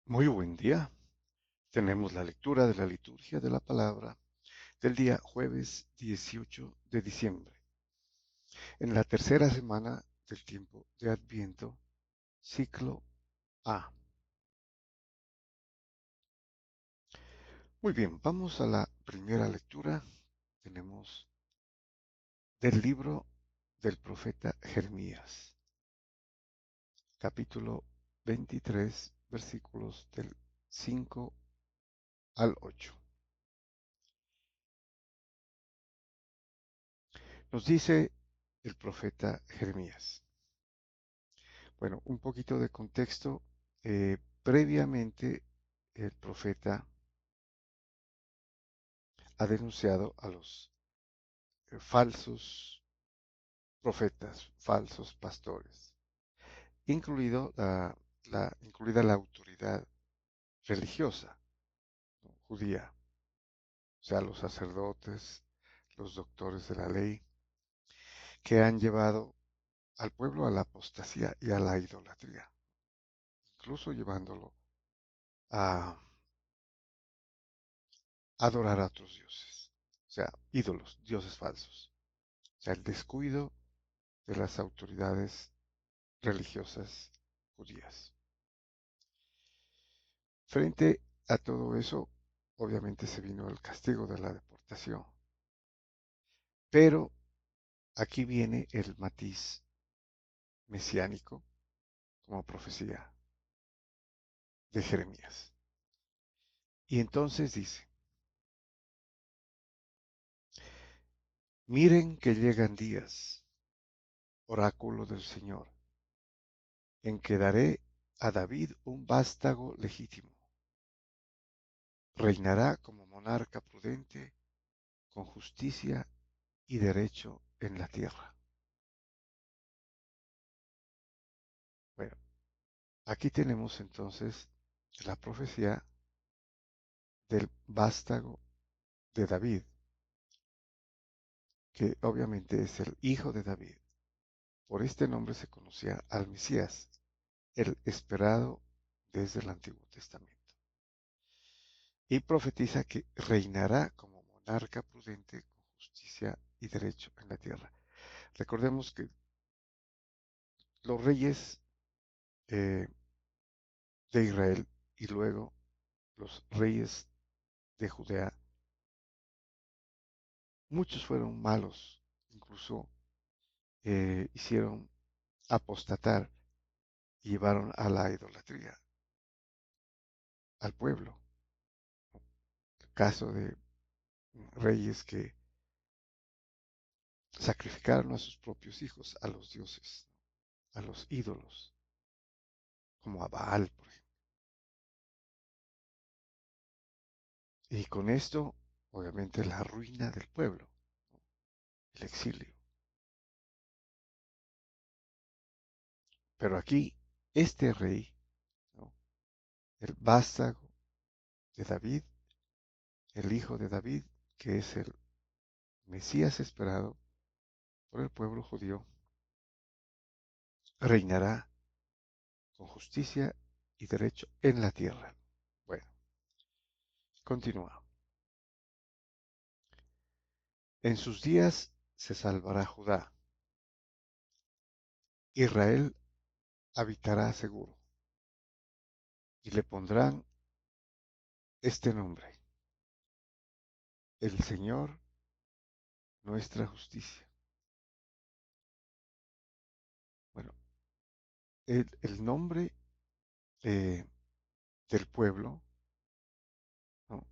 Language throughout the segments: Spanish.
Muy buen día. Tenemos la lectura de la liturgia de la palabra del día jueves 18 de diciembre, en la tercera semana del tiempo de Adviento, ciclo A. Muy bien, vamos a la primera lectura. Tenemos del libro del profeta Jeremías, capítulo 23, versículos del 5 al 8. Nos dice el profeta Jeremías. Bueno, un poquito de contexto. Previamente, el profeta ha denunciado a los falsos profetas, falsos pastores, incluida la autoridad religiosa, ¿no?, judía, o sea, los sacerdotes, los doctores de la ley, que han llevado al pueblo a la apostasía y a la idolatría, incluso llevándolo a adorar a otros dioses, o sea, ídolos, dioses falsos. O sea, el descuido de las autoridades religiosas judías. Frente a todo eso, obviamente se vino el castigo de la deportación. Pero aquí viene el matiz mesiánico como profecía de Jeremías. Y entonces dice, miren que llegan días, oráculo del Señor, en que daré a David un vástago legítimo. Reinará como monarca prudente, con justicia y derecho en la tierra. Bueno, aquí tenemos entonces la profecía del vástago de David, que obviamente es el hijo de David. Por este nombre se conocía al Mesías, el esperado desde el Antiguo Testamento. Y profetiza que reinará como monarca prudente con justicia y derecho en la tierra. Recordemos que los reyes eh, de Israel y luego los reyes de Judea, muchos fueron malos, incluso hicieron apostatar y llevaron a la idolatría al pueblo. El caso de reyes que sacrificaron a sus propios hijos a los dioses, a los ídolos, como a Baal, por ejemplo. Y con esto, obviamente, la ruina del pueblo, ¿no?, el exilio. Pero aquí, este rey, ¿no?, el vástago de David, el hijo de David, que es el Mesías esperado por el pueblo judío, reinará con justicia y derecho en la tierra. Bueno, continúa. En sus días se salvará Judá, Israel habitará seguro, y le pondrán este nombre: el Señor, nuestra justicia. Bueno, el nombre eh, del pueblo, ¿no?,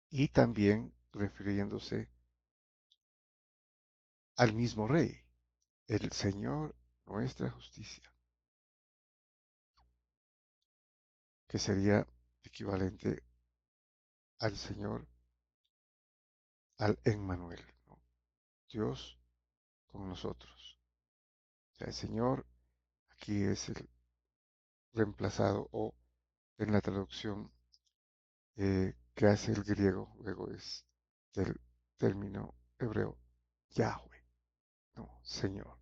y también refiriéndose al mismo rey, el Señor, nuestra justicia, que sería equivalente al Señor, al Emmanuel, ¿no?, Dios con nosotros. O sea, el Señor aquí es el reemplazado, o en la traducción que hace el griego, luego es del término hebreo Yahweh, no, Señor.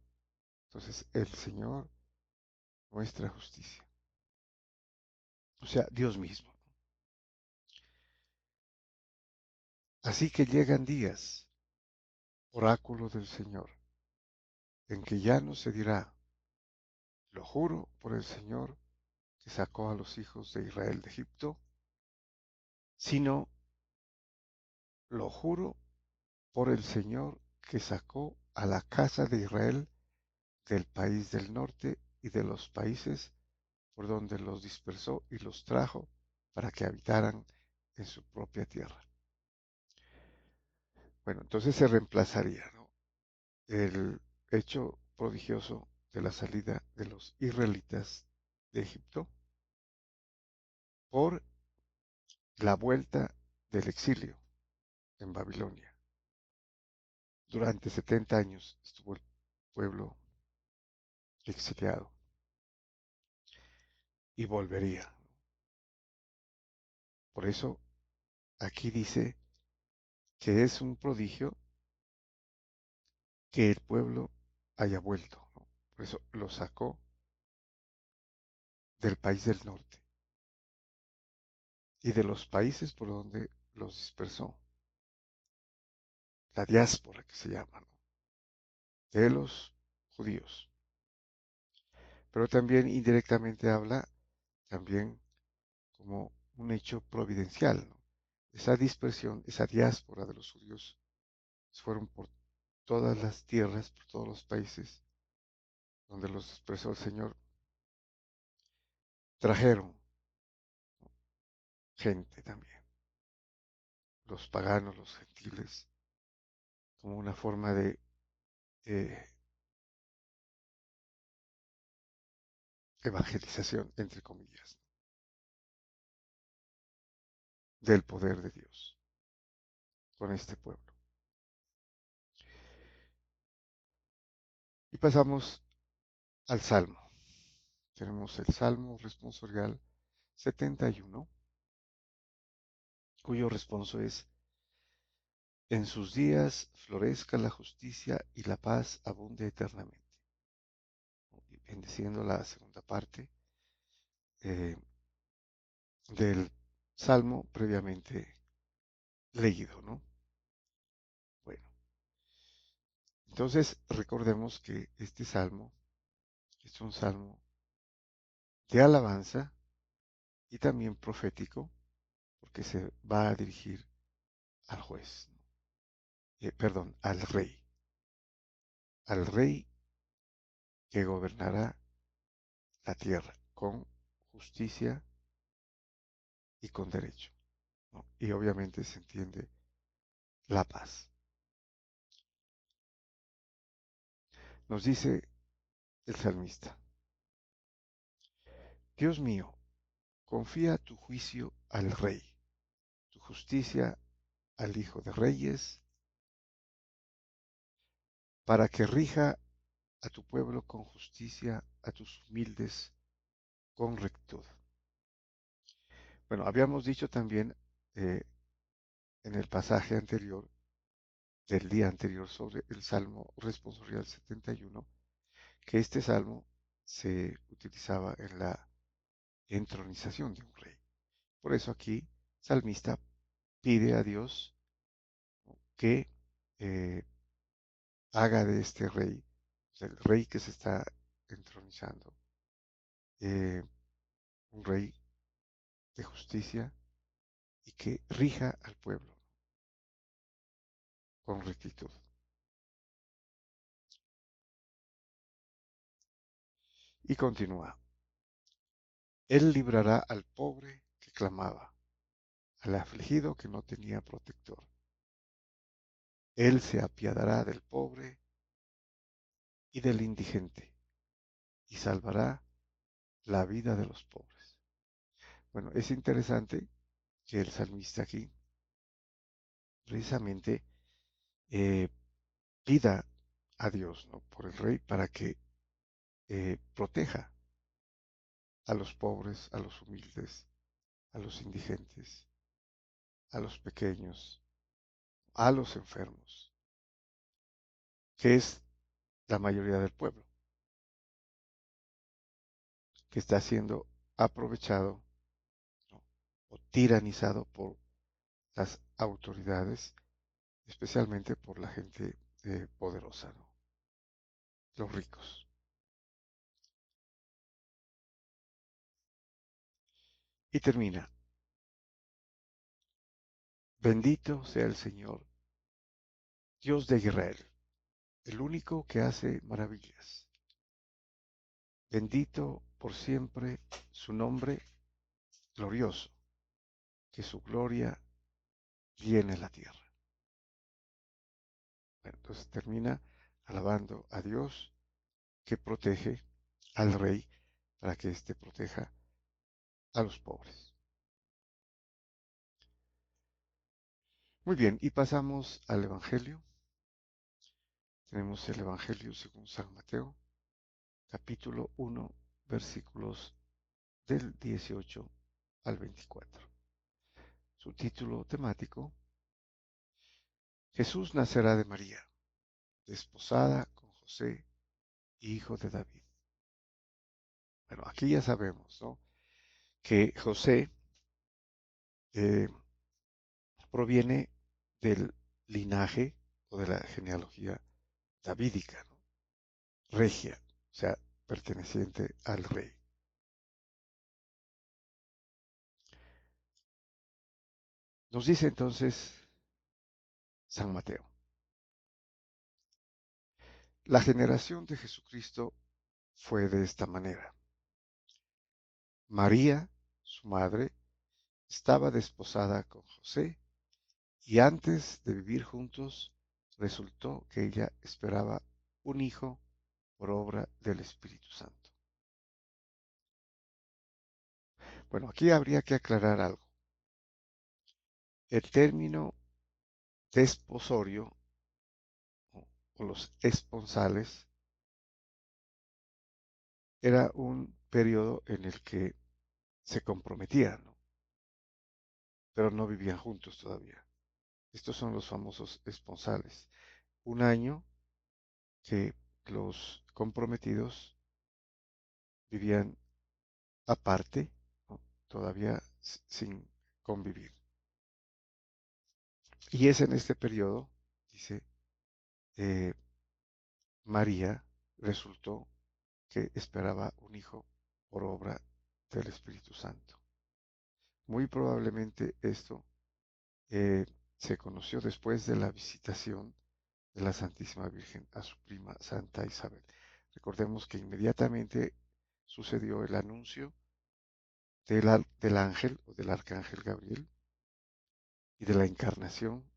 Entonces, el Señor, nuestra justicia. o sea, Dios mismo. Así que llegan días, oráculo del Señor, en que ya no se dirá, lo juro por el Señor que sacó a los hijos de Israel de Egipto, sino lo juro por el Señor que sacó a la casa de Israel del país del norte y de los países por donde los dispersó y los trajo para que habitaran en su propia tierra. Bueno, entonces se reemplazaría, ¿no?, el hecho prodigioso de la salida de los israelitas de Egipto por la vuelta del exilio en Babilonia. Durante 70 años estuvo el pueblo exiliado y volvería. Por eso aquí dice que es un prodigio que el pueblo haya vuelto, ¿no? Por eso lo sacó del país del norte y de los países por donde los dispersó, la diáspora que se llama, ¿no?, de los judíos. Pero también indirectamente habla también como un hecho providencial, ¿no? Esa dispersión, esa diáspora de los judíos fueron por todas las tierras, por todos los países donde los dispersó el Señor, trajeron gente también, los paganos, los gentiles, como una forma de eh, evangelización, entre comillas, del poder de Dios con este pueblo. Y pasamos al Salmo. Tenemos el Salmo responsorial 71, cuyo responso es: en sus días florezca la justicia y la paz abunde eternamente. Y bendiciendo la segunda parte eh, del Salmo previamente leído, ¿no? Bueno, entonces recordemos que este Salmo es un Salmo de alabanza y también profético, porque se va a dirigir al juez, ¿no?, perdón, al rey que gobernará la tierra con justicia y con derecho, ¿no? Y obviamente se entiende la paz. Nos dice el salmista: Dios mío, confía tu juicio al rey, tu justicia al hijo de reyes, para que rija a tu pueblo con justicia, a tus humildes con rectitud. Bueno, habíamos dicho también eh, en el pasaje anterior, del día anterior, sobre el Salmo responsorial 71, que este salmo se utilizaba en la entronización de un rey. Por eso aquí, salmista pide a Dios que eh, haga de este rey, o sea, el rey que se está entronizando, eh, un rey de justicia y que rija al pueblo con rectitud. Y continúa: Él librará al pobre que clamaba, al afligido que no tenía protector. Él se apiadará del pobre y del indigente y salvará la vida de los pobres. Bueno, es interesante que el salmista aquí precisamente eh, pida a Dios, ¿no?, por el rey para que proteja a los pobres, a los humildes, a los indigentes, a los pequeños, a los enfermos, que es la mayoría del pueblo, que está siendo aprovechado o tiranizado por las autoridades, especialmente por la gente poderosa, ¿no? Los ricos. Y termina, bendito sea el Señor, Dios de Israel, el único que hace maravillas. Bendito por siempre su nombre glorioso, que su gloria llene la tierra. Bueno, entonces termina alabando a Dios que protege al rey para que éste proteja a los pobres. Muy bien, y pasamos al Evangelio. Tenemos el Evangelio según San Mateo, capítulo 1, versículos del 18 al 24. Su título temático, Jesús nacerá de María, desposada con José, hijo de David. Bueno, aquí ya sabemos, ¿no?, que José eh, proviene del linaje o de la genealogía davídica, ¿no?, regia, o sea, perteneciente al rey. Nos dice entonces San Mateo, la generación de Jesucristo fue de esta manera. María, su madre, estaba desposada con José y antes de vivir juntos resultó que ella esperaba un hijo por obra del Espíritu Santo. Bueno, aquí habría que aclarar algo. El término desposorio o los esponsales era un periodo en el que se comprometían, ¿no?, pero no vivían juntos todavía. Estos son los famosos esponsales. Un año que los comprometidos vivían aparte, ¿no?, todavía sin convivir. Y es en este periodo, dice, eh, María resultó que esperaba un hijo por obra del Espíritu Santo. Muy probablemente esto eh, se conoció después de la visitación de la Santísima Virgen a su prima Santa Isabel. Recordemos que inmediatamente sucedió el anuncio del ángel o del arcángel Gabriel y de la encarnación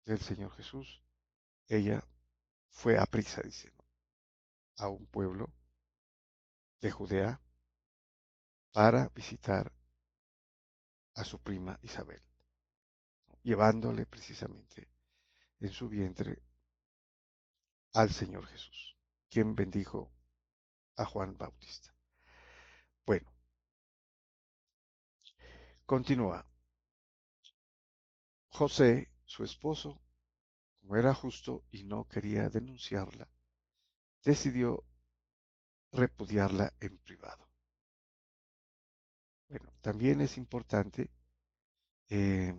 del Señor Jesús. Ella fue a prisa, dice, ¿no?, a un pueblo de Judea para visitar a su prima Isabel, ¿no?, llevándole precisamente en su vientre al Señor Jesús, quien bendijo a Juan Bautista. Bueno, continúa. José, su esposo, como era justo y no quería denunciarla, decidió repudiarla en privado. Bueno, también es importante eh,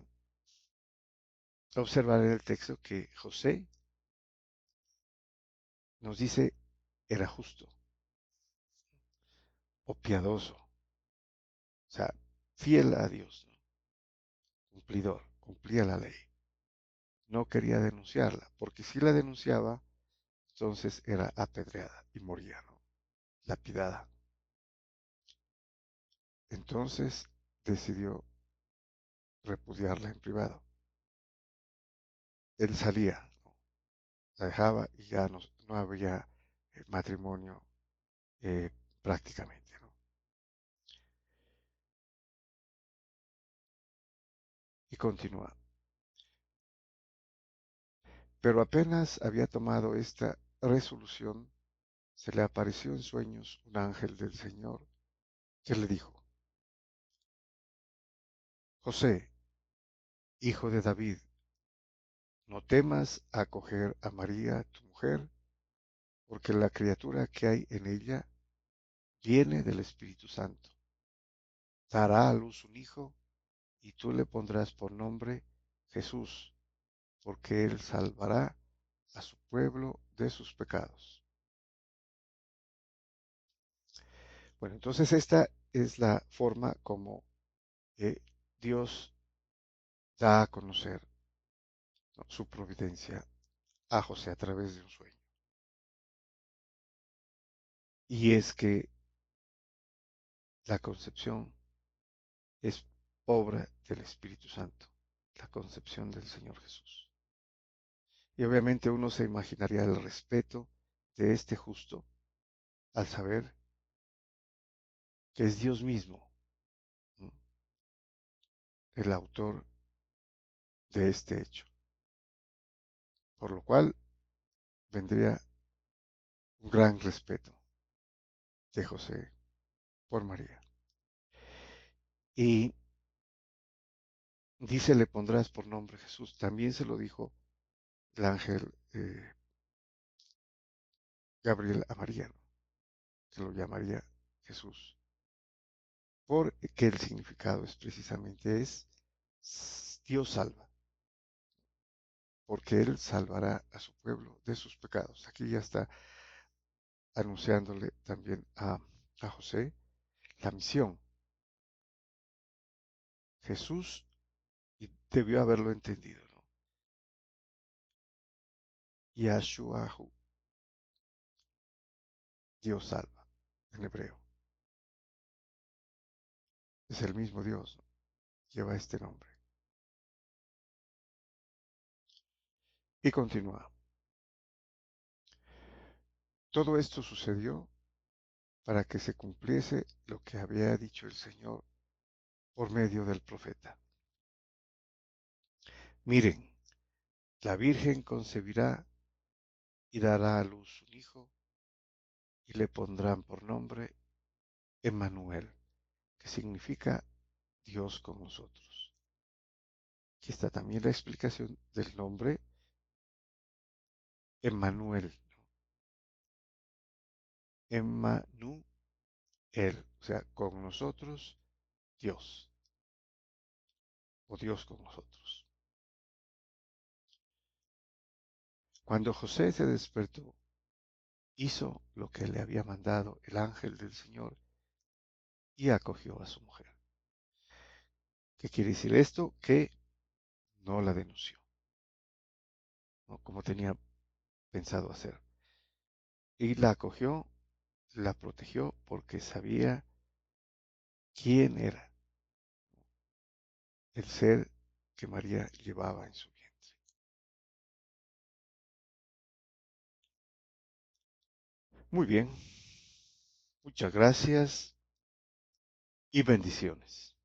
observar en el texto que José nos dice era justo o piadoso, o sea, fiel a Dios, ¿no?, cumplidor, cumplía la ley. No quería denunciarla, porque si la denunciaba, entonces era apedreada y moría, ¿no?, lapidada. Entonces decidió repudiarla en privado. Él salía, ¿no?, la dejaba y ya no había matrimonio prácticamente, ¿no? Y continúa. Pero apenas había tomado esta resolución, se le apareció en sueños un ángel del Señor que le dijo, José, hijo de David, no temas acoger a María, tu mujer, porque la criatura que hay en ella viene del Espíritu Santo. Dará a luz un hijo y tú le pondrás por nombre Jesús, porque él salvará a su pueblo de sus pecados. Bueno, entonces esta es la forma como eh, Dios da a conocer, ¿no?, su providencia a José a través de un sueño. Y es que la concepción es obra del Espíritu Santo, la concepción del Señor Jesús. Y obviamente uno se imaginaría el respeto de este justo al saber que es Dios mismo, ¿no?, el autor de este hecho. Por lo cual vendría un gran respeto de José por María. Y dice, le pondrás por nombre Jesús. También se lo dijo el ángel Gabriel a María, ¿no?, que lo llamaría Jesús. Porque el significado es precisamente Dios salva, porque Él salvará a su pueblo de sus pecados. Aquí ya está anunciándole también a José la misión. Jesús, y debió haberlo entendido, ¿no? Yahshuahu, Dios salva, en hebreo. Es el mismo Dios, ¿no?, lleva este nombre. Y continúa. Todo esto sucedió para que se cumpliese lo que había dicho el Señor por medio del profeta. Miren, la Virgen concebirá y dará a luz un hijo y le pondrán por nombre Emmanuel, que significa Dios con nosotros. Aquí está también la explicación del nombre Emmanuel, ¿no? Emmanuel, o sea, con nosotros Dios, o Dios con nosotros. Cuando José se despertó, hizo lo que le había mandado el ángel del Señor y acogió a su mujer. ¿Qué quiere decir esto? Que no la denunció, ¿no?, como tenía pensado hacer. Y la acogió, la protegió porque sabía quién era el ser que María llevaba en su vientre. Muy bien, muchas gracias y bendiciones.